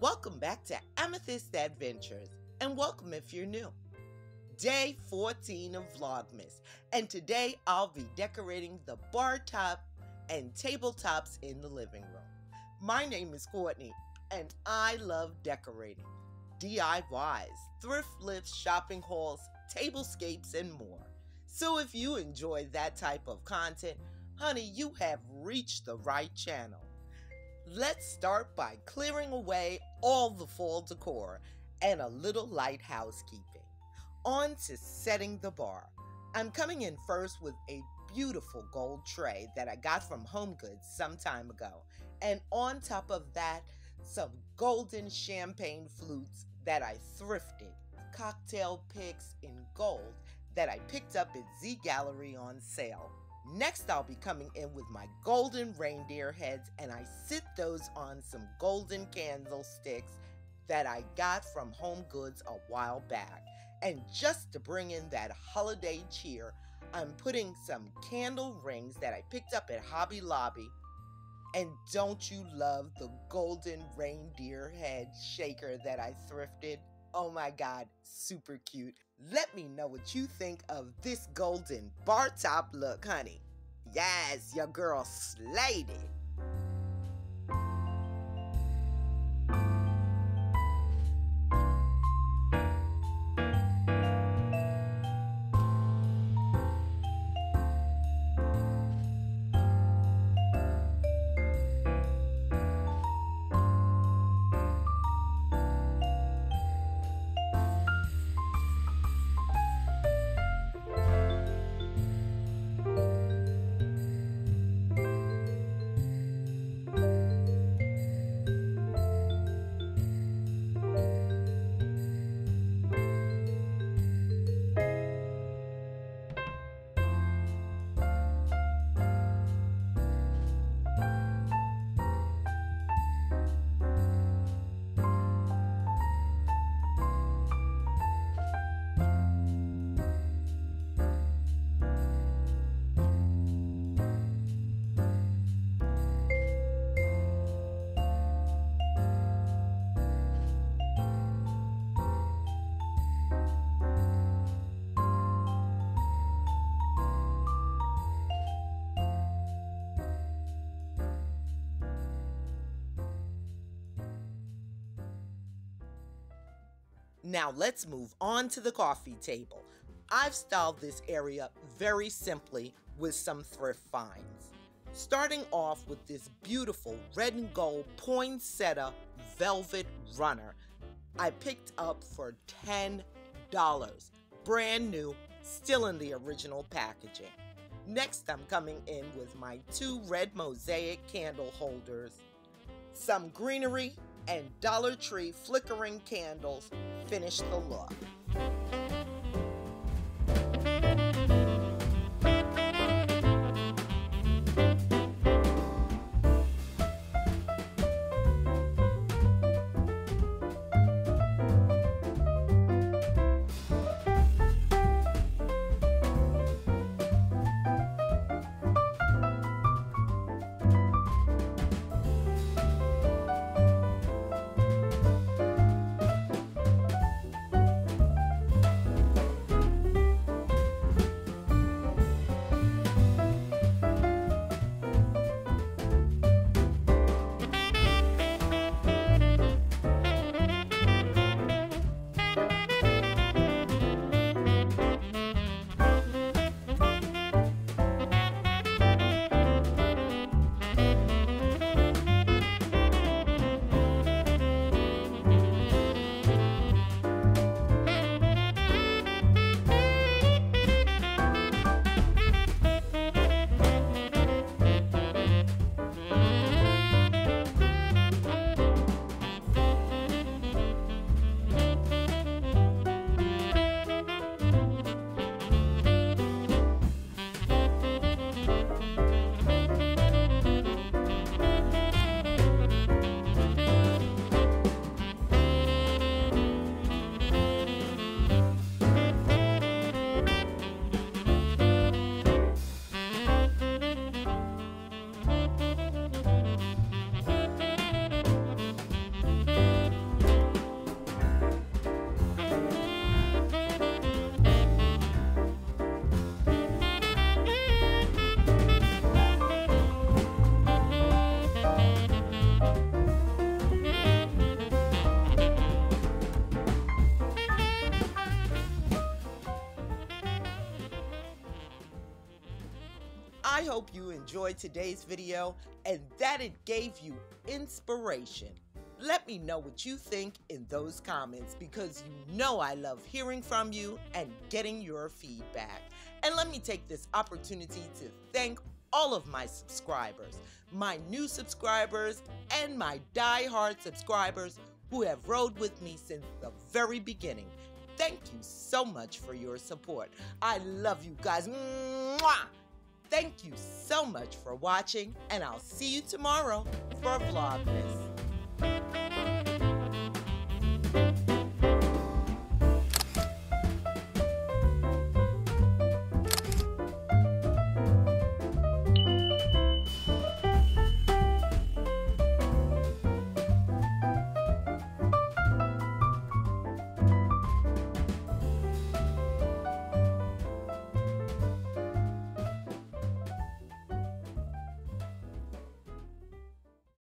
Welcome back to Amethyst Adventures, and welcome if you're new. Day 14 of Vlogmas, and today I'll be decorating the bar top and tabletops in the living room. My name is Courtney, and I love decorating. DIYs, thrift lifts, shopping hauls, tablescapes, and more. So if you enjoy that type of content, honey, you have reached the right channel. Let's start by clearing away all the fall decor and a little light housekeeping. On to setting the bar. I'm coming in first with a beautiful gold tray that I got from HomeGoods some time ago. And on top of that, some golden champagne flutes that I thrifted. Cocktail picks in gold that I picked up at Z Gallery on sale. Next, I'll be coming in with my golden reindeer heads, and I sit those on some golden candlesticks that I got from HomeGoods a while back. And just to bring in that holiday cheer, I'm putting some candle rings that I picked up at Hobby Lobby. And don't you love the golden reindeer head shaker that I thrifted? Oh my God, super cute. Let me know what you think of this golden bar top look, honey. Yes, your girl slayed it. Now let's move on to the coffee table. I've styled this area very simply with some thrift finds. Starting off with this beautiful red and gold poinsettia velvet runner I picked up for $10. Brand new, still in the original packaging. Next, I'm coming in with my 2 red mosaic candle holders, some greenery, and Dollar Tree flickering candles finish the look. I hope you enjoyed today's video and that it gave you inspiration. Let me know what you think in those comments because you know I love hearing from you and getting your feedback. And let me take this opportunity to thank all of my subscribers, my new subscribers, and my die-hard subscribers who have rode with me since the very beginning. Thank you so much for your support. I love you guys. Mwah! Thank you so much for watching, and I'll see you tomorrow for Vlogmas.